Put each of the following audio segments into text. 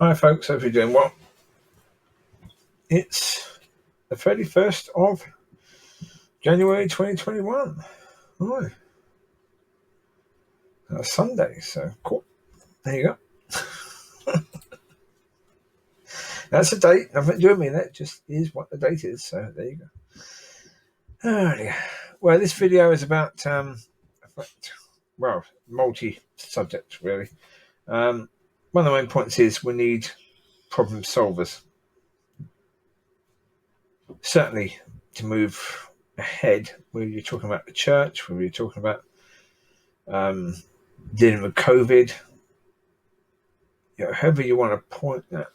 Hi folks, hope you're doing well. It's the 31st of January 2021. Right. Sunday, so cool. There you go. That's the date. Nothing to do with me. That just is what the date is. So there you go. Oh dear. Well, this video is about multi-subject really. One of the main points is we need problem solvers. Certainly to move ahead, whether you're talking about the church, whether you're talking about dealing with COVID, however you want to point that,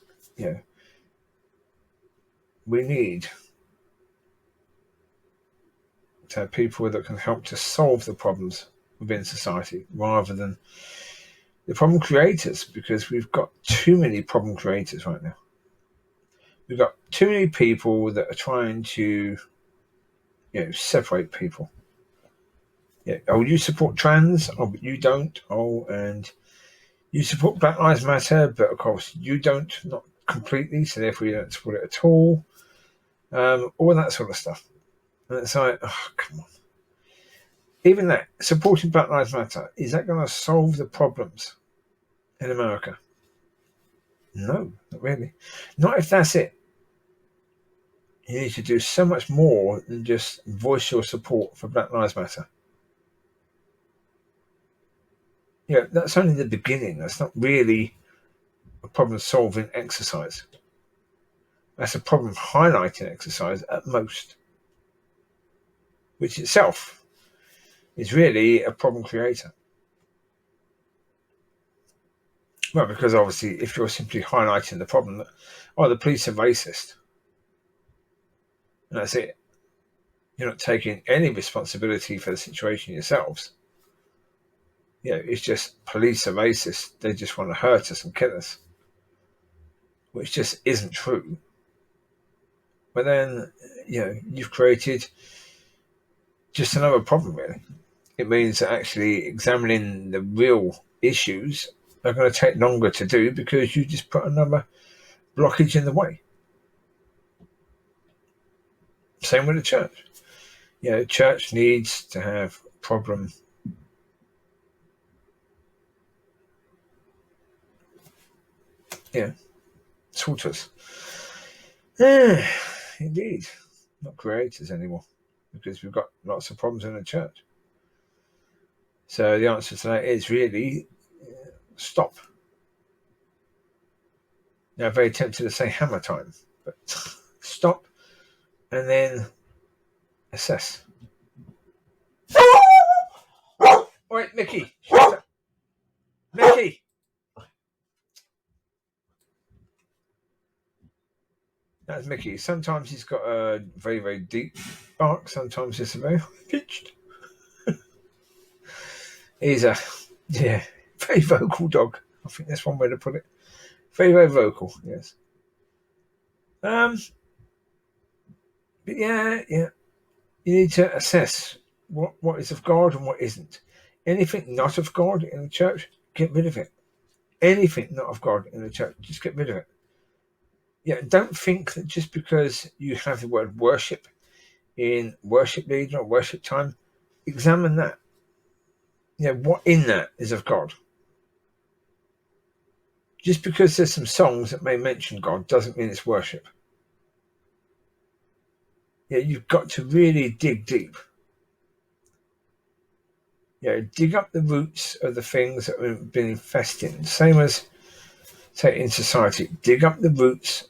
we need to have people that can help to solve the problems within society rather than the problem creators, because we've got too many problem creators right now. We've got too many people that are trying to separate people. Oh, you support trans, oh, but you don't. Oh, and you support Black Lives Matter, but of course you don't, not completely, so therefore you don't support it at all. All that sort of stuff. And it's like, oh, come on. Even that, supporting Black Lives Matter, is that going to solve the problems in America? No, not really. Not if that's it. You need to do so much more than just voice your support for Black Lives Matter. That's only the beginning. That's not really a problem-solving exercise. That's a problem-highlighting exercise at most, which itself is really a problem creator. Well, because obviously if you're simply highlighting the problem that, the police are racist, and that's it, you're not taking any responsibility for the situation yourselves. It's just police are racist, they just want to hurt us and kill us, which just isn't true. But then, you've created just another problem, really. It means that actually examining the real issues are going to take longer to do because you just put another blockage in the way. Same with the church. Church needs to have problem sorters. Indeed. Not creators anymore, because we've got lots of problems in the church. So the answer to that is really stop. Now, very tempted to say hammer time, but stop and then assess. Wait, Micky. Micky. That's Micky. Sometimes he's got a very, very deep bark. Sometimes it's a very pitched. He's a very vocal dog. I think that's one way to put it. Very, very vocal. Yes. But you need to assess what is of God and what isn't. Anything not of God in the church, get rid of it. Anything not of God in the church, just get rid of it. Don't think that just because you have the word worship in worship leader or worship time, examine that. What in that is of God. Just because there's some songs that may mention God doesn't mean it's worship. You've got to really dig deep. Dig up the roots of the things that have been infesting. Same as, say, in society, dig up the roots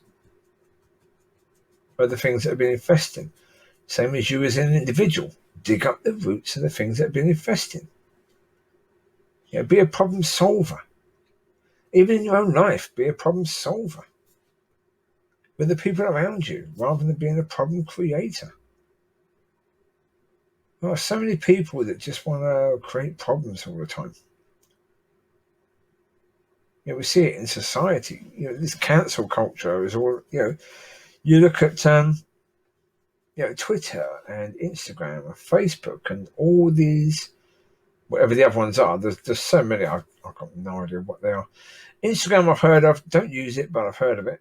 of the things that have been infesting. Same as you as an individual, dig up the roots of the things that have been infesting. Be a problem solver. Even in your own life, be a problem solver with the people around you, rather than being a problem creator. There are so many people that just want to create problems all the time. We see it in society. This cancel culture is all. You look at Twitter and Instagram and Facebook and all these whatever the other ones are. There's so many. I've got no idea what they are. Instagram I've heard of. Don't use it, but I've heard of it.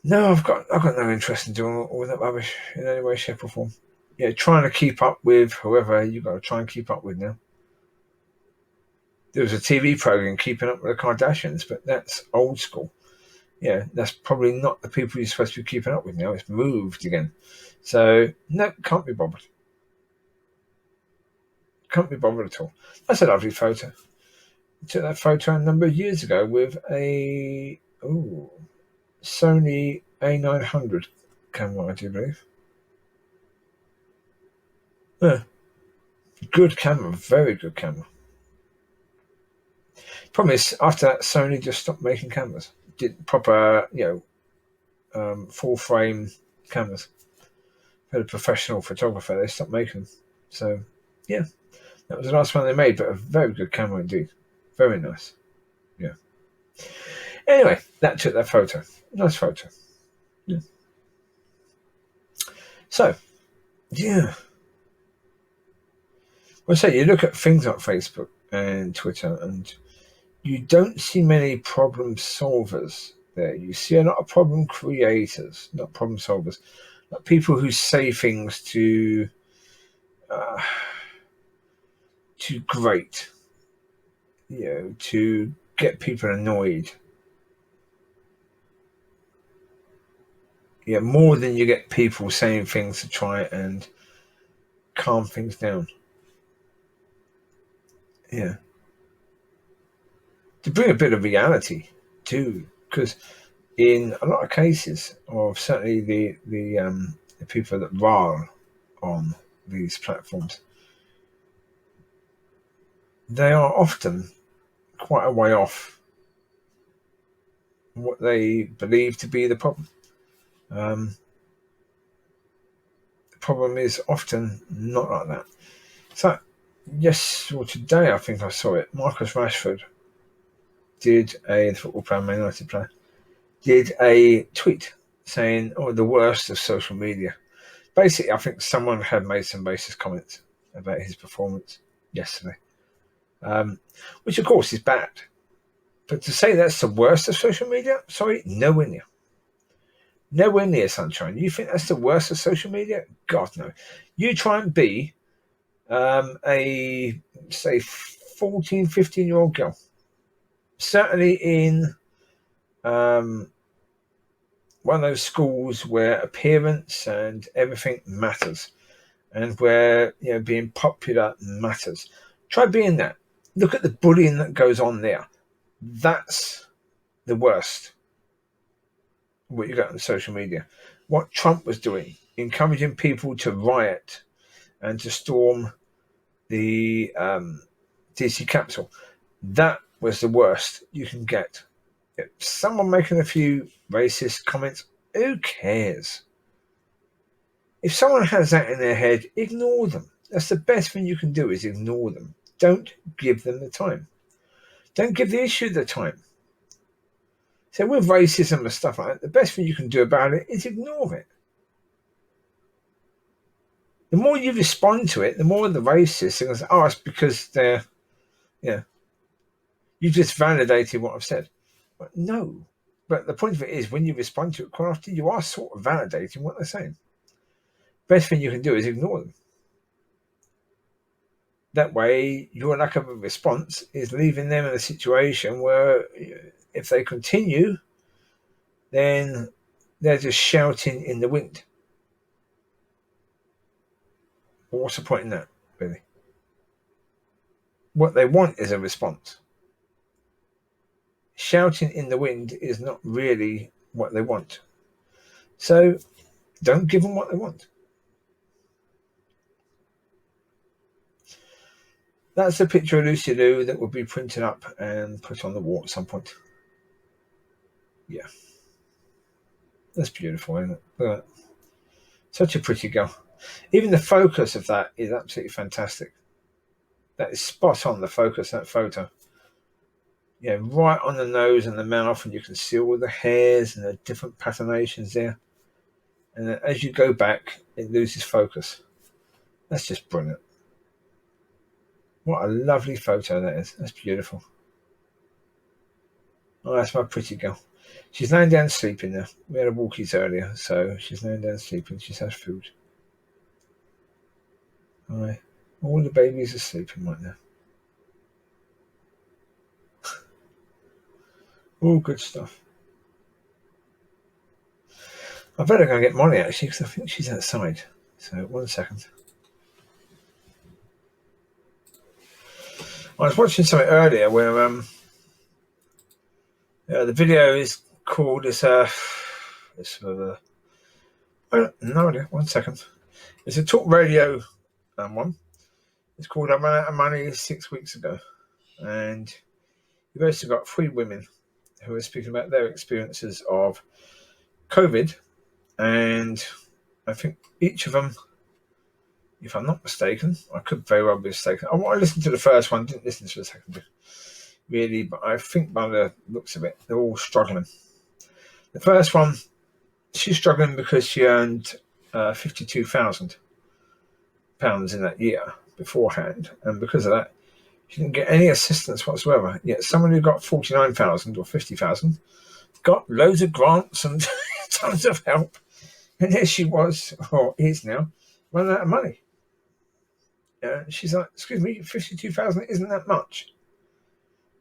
No, I've got no interest in doing all that rubbish in any way, shape, or form. Yeah, trying to keep up with whoever you've got to try and keep up with now. There was a TV program keeping up with the Kardashians, but that's old school. Yeah, that's probably not the people you're supposed to be keeping up with now. It's moved again. So, no, can't be bothered. Can't be bothered at all. That's a lovely photo. I took that photo a number of years ago with a Sony A900 camera, I do believe. Yeah. Good camera, very good camera. Problem is, after that, Sony just stopped making cameras. Did proper, full frame cameras. Had a professional photographer, they stopped making them. So, yeah, that was the last one they made, but a very good camera indeed. Very nice. Yeah. Anyway, that took that photo. Nice photo. Yeah. So, yeah. Well, so you look at things like Facebook and Twitter, and you don't see many problem solvers there. You see a lot of problem creators, not problem solvers. Like people who say things to grate, to get people annoyed. Yeah, more than you get people saying things to try and calm things down. Yeah. To bring a bit of reality too, because in a lot of cases, or certainly the people that rile on these platforms, they are often quite a way off what they believe to be the problem. The problem is often not like that. So, yes, or today I think I saw it. Marcus Rashford did the football player, Man United player, did a tweet saying, the worst of social media. Basically, I think someone had made some racist comments about his performance yesterday, which of course is bad. But to say that's the worst of social media, sorry, nowhere near. Nowhere near, sunshine. You think that's the worst of social media? God, no. You try and be a, say, 14, 15-year-old girl. Certainly in one of those schools where appearance and everything matters, and where being popular matters. Try being that. Look at the bullying that goes on there. That's the worst. What you got on social media. What Trump was doing, encouraging people to riot and to storm the DC Capitol. That was the worst you can get. If someone making a few racist comments, who cares? If someone has that in their head, ignore them. That's the best thing you can do, is ignore them. Don't give them the time. Don't give the issue the time. So with racism and stuff like that, the best thing you can do about it is ignore it. The more you respond to it, the more the racists are going to say, it's because they're, you just validated what I've said. But no. But the point of it is, when you respond to it quite often, you are sort of validating what they're saying. Best thing you can do is ignore them. That way, your lack of a response is leaving them in a situation where if they continue, then they're just shouting in the wind. Well, what's the point in that, really? What they want is a response. Shouting in the wind is not really what they want. So don't give them what they want. That's a picture of Lucy Liu that will be printed up and put on the wall at some point. Yeah. That's beautiful, isn't it? Look at that. Such a pretty girl. Even the focus of that is absolutely fantastic. That is spot on, the focus of that photo. Yeah, right on the nose and the mouth, and you can see all the hairs and the different patinations there. And then as you go back, it loses focus. That's just brilliant. What a lovely photo that is. That's beautiful. Oh, that's my pretty girl. She's laying down sleeping now. We had a walkies earlier, so she's laying down sleeping. She's had food. All right. All the babies are sleeping right now. All good stuff. I better go and get Mollie actually, because I think she's outside. So 1 second. I was watching something earlier where the video is called no idea. 1 second. It's a talk radio one. It's called "I Ran Out of Money 6 weeks ago," and you've also got 3 women who are speaking about their experiences of COVID, and I think each of them, if I'm not mistaken, I could very well be mistaken. I listened to the first one, didn't listen to the second one, really, but I think by the looks of it, they're all struggling. The first one, she's struggling because she earned £52,000 in that year beforehand, and because of that, she didn't get any assistance whatsoever. Yet someone who got 49,000 or 50,000 got loads of grants and tons of help, and there she was, or is now, running out of money. She's like, excuse me, 52,000 isn't that much.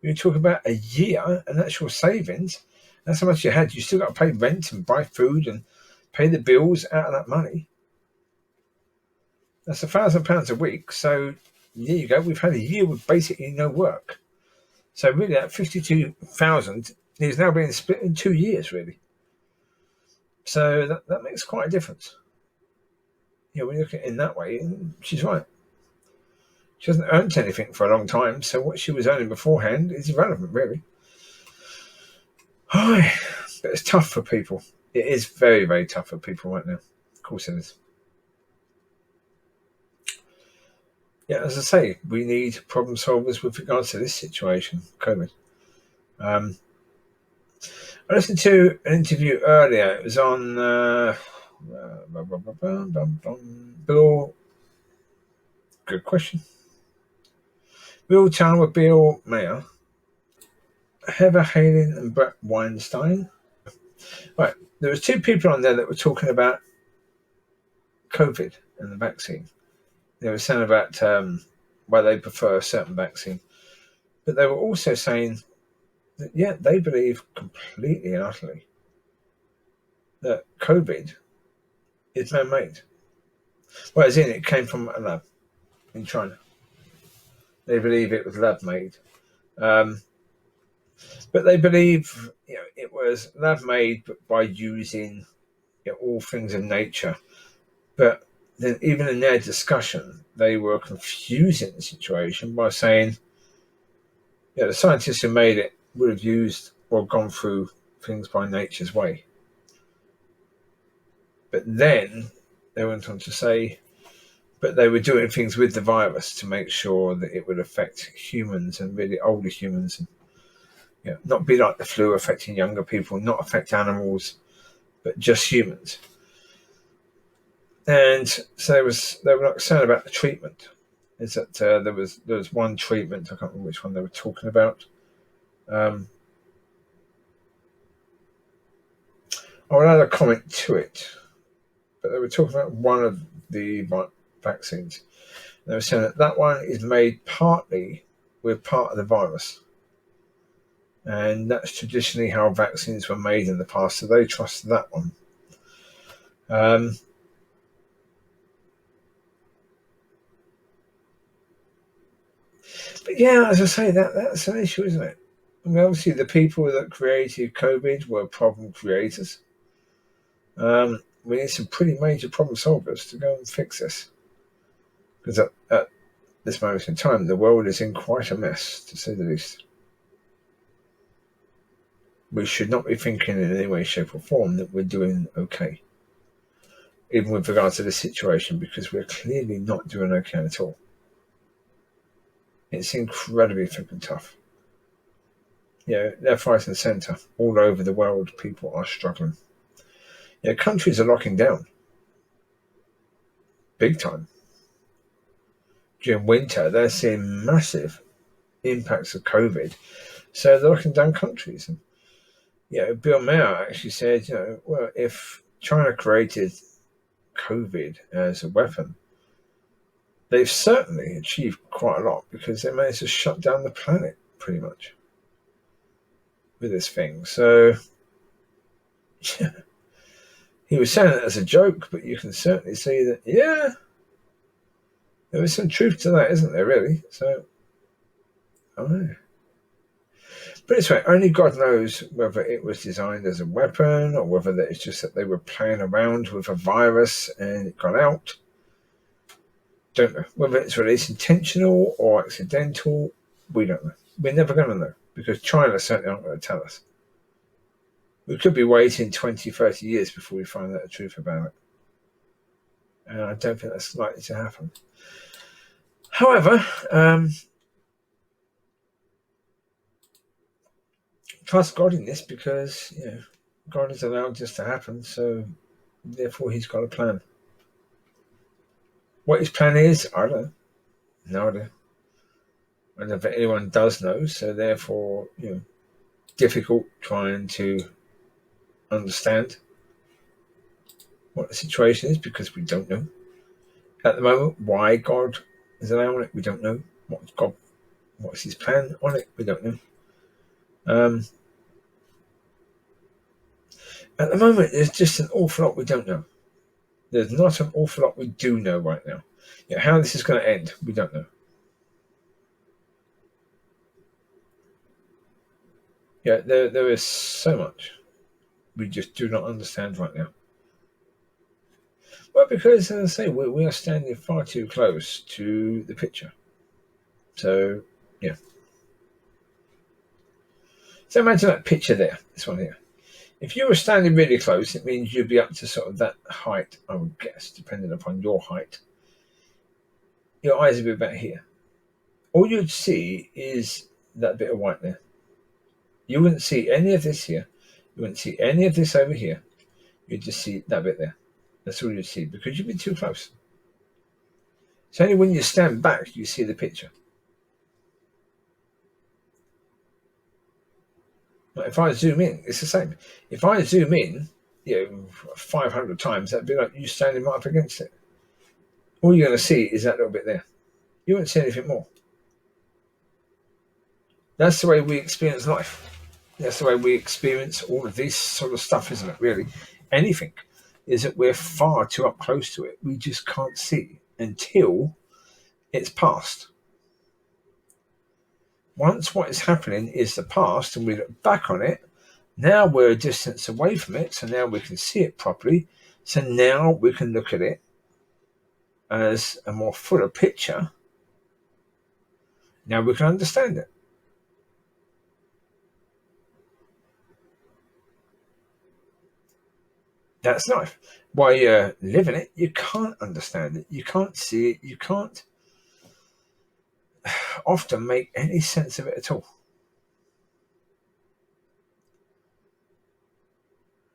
You talk about a year and that's your savings. That's how much you had. You still got to pay rent and buy food and pay the bills out of that money. That's £1,000 a week. So there you go. We've had a year with basically no work. So really, that 52,000 is now being split in 2 years, really. So that makes quite a difference. When you look at it in that way, she's right. She hasn't earned anything for a long time, so what she was earning beforehand is irrelevant, really. But it's tough for people. It is very, very tough for people right now. Of course it is. Yeah, as I say, we need problem solvers with regards to this situation, COVID. I listened to an interview earlier. It was on Bill. Good question. Bill Chandler, Bill Mayer, Heather Halen, and Brett Weinstein. Right, there was 2 people on there that were talking about COVID and the vaccine. They were saying about why they prefer a certain vaccine, but they were also saying that they believe completely and utterly that COVID is man-made. Well, as in it came from a lab in China. They believe it was lab-made. But they believe it was lab-made by using all things of nature. But then even in their discussion, they were confusing the situation by saying the scientists who made it would have used or gone through things by nature's way. But then they went on to say, but they were doing things with the virus to make sure that it would affect humans and really older humans, and not be like the flu affecting younger people, not affect animals, but just humans. And so they were concerned about the treatment. Is that there was one treatment, I can't remember which one they were talking about. I will add a comment to it, but they were talking about one of the vaccines. They were saying that one is made partly with part of the virus, and that's traditionally how vaccines were made in the past, so they trust that one. But as I say, that's an issue, isn't it? I mean, obviously the people that created COVID were problem creators. We need some pretty major problem solvers to go and fix this. Because at this moment in time, the world is in quite a mess, to say the least. We should not be thinking in any way, shape or form that we're doing okay. Even with regard to this situation, because we're clearly not doing okay at all. It's incredibly freaking tough. Left, right and centre, all over the world, people are struggling. Countries are locking down. big time. During winter, they're seeing massive impacts of COVID. So they're looking down countries. And, Bill Maher actually said, well, if China created COVID as a weapon, they've certainly achieved quite a lot because they managed to shut down the planet pretty much with this thing. So, yeah, he was saying it as a joke, but you can certainly see that, there is some truth to that, isn't there, really? So, I don't know. But anyway, only God knows whether it was designed as a weapon or whether it's just that they were playing around with a virus and it got out. Don't know. Whether it's released intentional or accidental, we don't know. We're never going to know because China certainly aren't going to tell us. We could be waiting 20, 30 years before we find out the truth about it. And I don't think that's likely to happen. However, trust God in this because, God has allowed this to happen, so therefore he's got a plan. What his plan is, I don't know. No idea. I don't know if anyone does know, so therefore, difficult trying to understand what the situation is because we don't know. At the moment, why God is allowing it, we don't know. What's his plan on it, we don't know. At the moment, there's just an awful lot we don't know. There's not an awful lot we do know right now. How this is going to end, we don't know. There is so much we just do not understand right now. Well, because, as I say, we are standing far too close to the picture. So, yeah. So imagine that picture there, this one here. If you were standing really close, it means you'd be up to sort of that height, I would guess, depending upon your height. Your eyes would be about here. All you'd see is that bit of white there. You wouldn't see any of this here. You wouldn't see any of this over here. You'd just see that bit there. That's all you'd see because you'd be too close. It's only when you stand back you see the picture. Like if I zoom in, it's the same. If I zoom in, 500 times, that'd be like you standing right up against it. All you're going to see is that little bit there. You won't see anything more. That's the way we experience life. That's the way we experience all of this sort of stuff, isn't it, really? Anything is that we're far too up close to it. We just can't see until it's past. Once what is happening is the past and we look back on it, now we're a distance away from it, so now we can see it properly. So now we can look at it as a more fuller picture. Now we can understand it. That's life. While you're living it, you can't understand it. You can't see it. You can't often make any sense of it at all.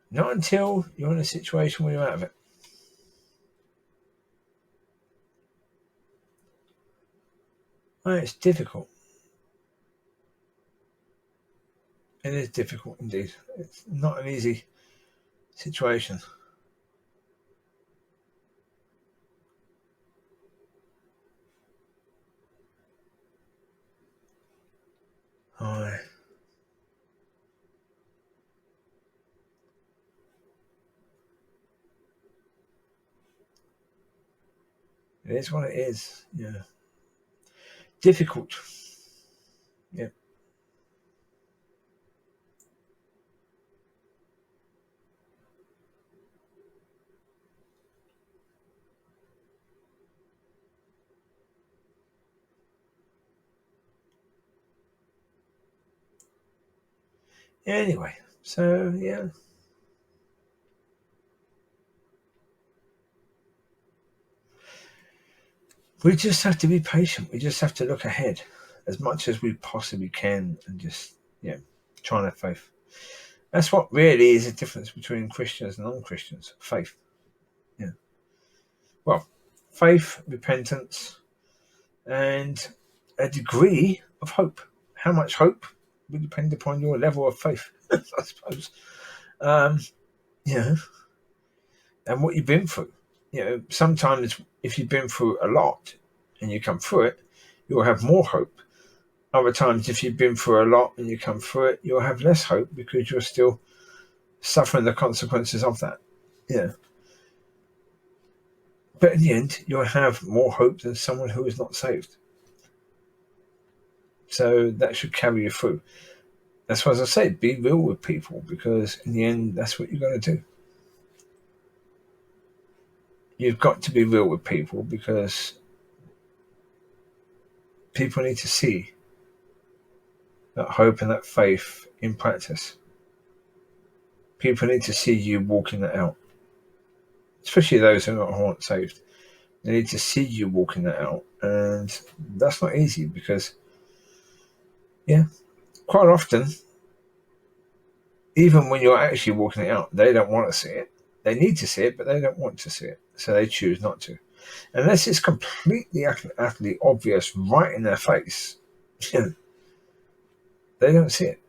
Not until you're in a situation where you're out of it. Well, it's difficult. It is difficult indeed. It's not an easy situation. Aye. It is what it is. Yeah. Difficult. Yeah. Anyway, so yeah. We just have to be patient. We just have to look ahead as much as we possibly can and just, try and have faith. That's what really is the difference between Christians and non-Christians. Faith. Yeah. Well, faith, repentance, and a degree of hope. How much hope will depend upon your level of faith, I suppose. You know, and what you've been through. Sometimes if you've been through a lot and you come through it, you'll have more hope. Other times, if you've been through a lot and you come through it, you'll have less hope because you're still suffering the consequences of that. But in the end, you'll have more hope than someone who is not saved. So that should carry you through. That's why, as I say, be real with people, because in the end, that's what you're going to do. You've got to be real with people because people need to see that hope and that faith in practice. People need to see you walking that out, especially those who aren't saved. They need to see you walking that out, and that's not easy because, quite often, even when you're actually walking it out, they don't want to see it. They need to see it, but they don't want to see it, so they choose not to. Unless it's completely, utterly obvious right in their face, they don't see it.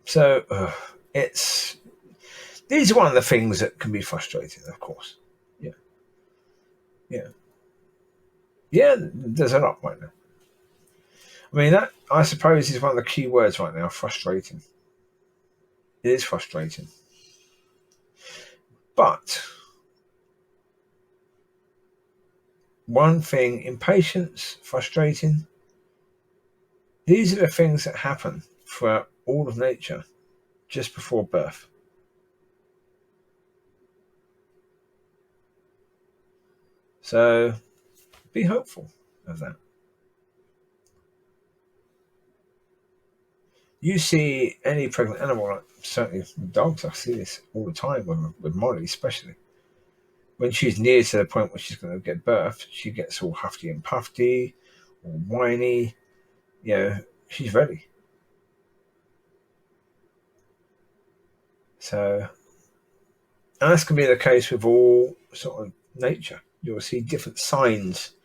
So these are one of the things that can be frustrating, of course. Yeah, there's a lot right now. I mean, that, I suppose, is one of the key words right now, frustrating. It is frustrating. But one thing, impatience, frustrating, these are the things that happen throughout all of nature just before birth. So be hopeful of that. You see any pregnant animal, like certainly with dogs, I see this all the time with Mollie especially. When she's near to the point where she's going to get birth, she gets all huffy and puffy, or whiny. She's ready. So, and that's going to be the case with all sort of nature. You'll see different signs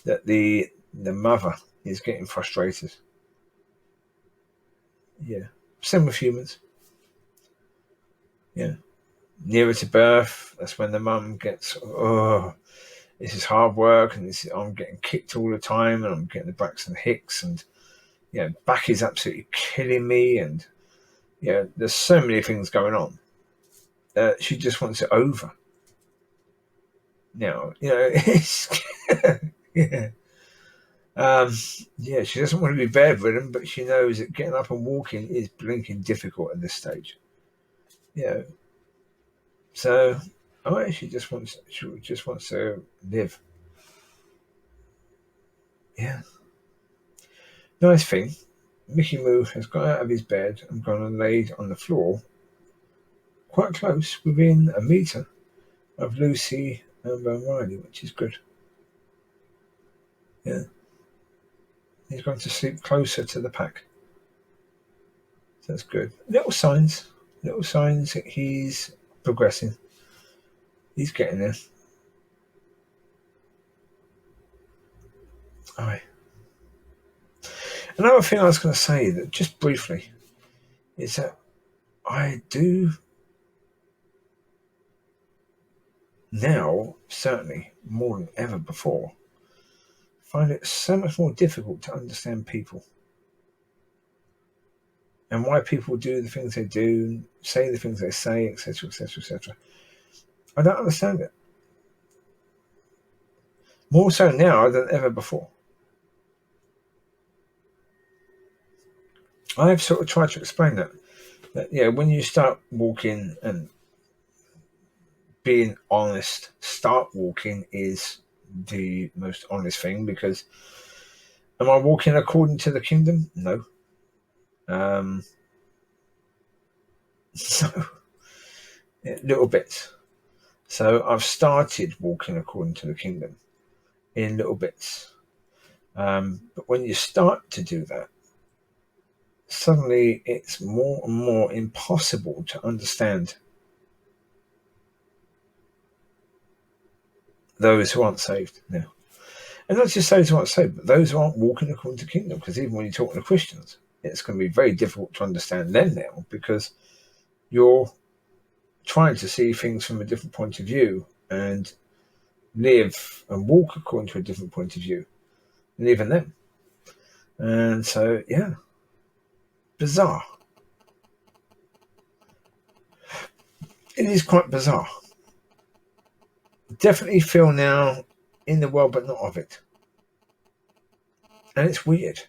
that the mother is getting frustrated. Same with humans. Nearer to birth, that's when the mum gets, this is hard work, and I'm getting kicked all the time, and I'm getting the Braxton Hicks, and back is absolutely killing me, and there's so many things going on. She just wants it over. Now, it's she doesn't want to be bedridden, but she knows that getting up and walking is blinking difficult at this stage. So, she just wants to live. Nice thing, Micky Moo has got out of his bed and gone and laid on the floor, quite close, within a metre of Lucy and Riley, which is good. He's gone to sleep closer to the pack. So that's good. Little signs that he's progressing. He's getting there. Aye. Another thing I was going to say, that just briefly, is that I do now, certainly more than ever before, find it so much more difficult to understand people and why people do the things they do, say the things they say, etc., etc., etc. I don't understand it. More so now than ever before. I've sort of tried to explain that when you start walking and being honest, start walking is the most honest thing, because am I walking according to the kingdom? No. So, little bits. So I've started walking according to the kingdom in little bits. But when you start to do that, suddenly it's more and more impossible to understand. those who aren't saved now. And not just those who aren't saved, but those who aren't walking according to the kingdom. Because even when you're talking to Christians, it's going to be very difficult to understand them now, because you're trying to see things from a different point of view and live and walk according to a different point of view than even them. And so, yeah, bizarre. It is quite bizarre. Definitely feel now in the world, but not of it. And it's weird.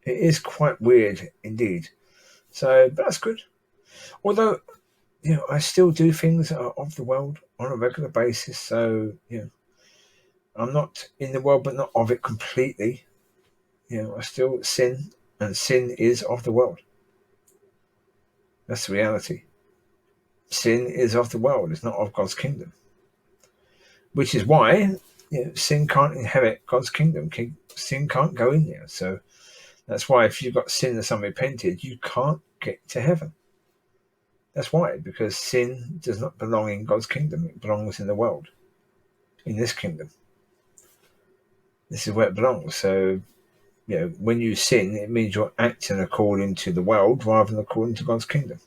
It is quite weird indeed. So, but that's good. Although, I still do things that are of the world on a regular basis. So, I'm not in the world, but not of it completely. I still sin, and sin is of the world. That's the reality. Sin is of the world. It's not of God's kingdom. Which is why sin can't inherit God's kingdom. Sin can't go in there. So that's why if you've got sin that's unrepented, you can't get to heaven. That's why, because sin does not belong in God's kingdom. It belongs in the world, in this kingdom. This is where it belongs. So, when you sin, it means you're acting according to the world rather than according to God's kingdom.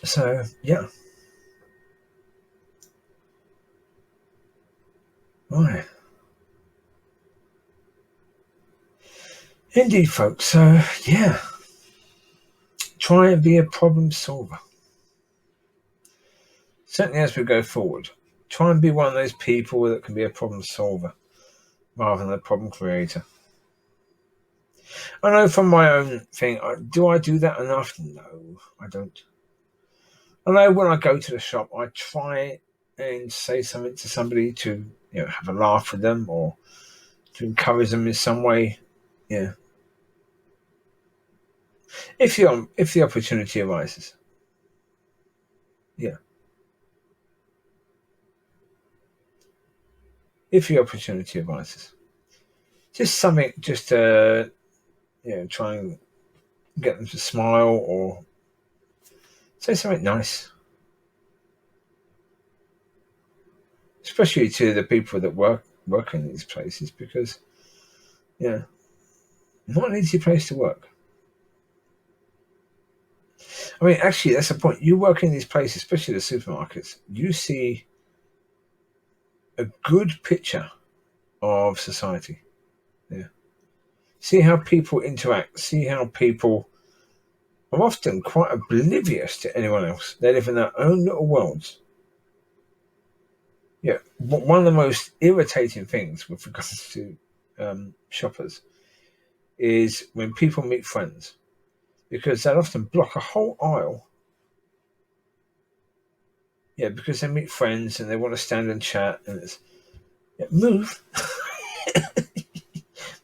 So, yeah. Right. Indeed, folks. So, yeah. Try and be a problem solver. Certainly as we go forward. Try and be one of those people that can be a problem solver rather than a problem creator. I know from my own thing, do I do that enough? No, I don't. I know when I go to the shop, I try and say something to somebody to, have a laugh with them or to encourage them in some way. Yeah. If the opportunity arises. Yeah. If the opportunity arises. Just something, just try and get them to smile or say something nice. Especially to the people that work in these places, because, not an easy place to work. I mean, actually, that's the point. You work in these places, especially the supermarkets, you see a good picture of society. Yeah. See how people interact. See how people are often quite oblivious to anyone else. They live in their own little worlds. Yeah. One of the most irritating things with regards to shoppers is when people meet friends, because they'll often block a whole aisle. Yeah, because they meet friends and they want to stand and chat, and it's move.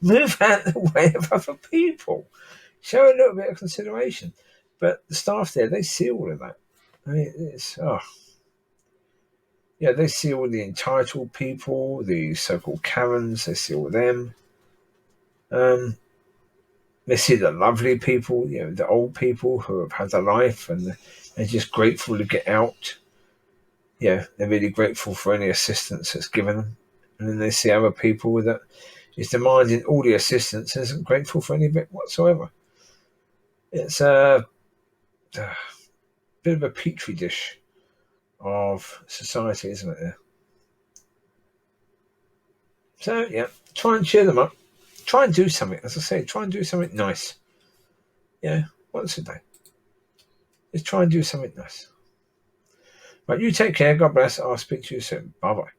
Move out of the way of other people. Show a little bit of consideration. But the staff there, they see all of that. I mean, they see all the entitled people, the so-called Karens, they see all them. They see the lovely people, the old people who have had a life and they're just grateful to get out. Yeah, they're really grateful for any assistance that's given them. And then they see other people that is demanding all the assistance and isn't grateful for any bit whatsoever. It's a bit of a petri dish of society, isn't it? There. So, try and cheer them up. Try and do something. As I say, try and do something nice. Once a day. Just try and do something nice. Right, you take care. God bless. I'll speak to you soon. Bye-bye.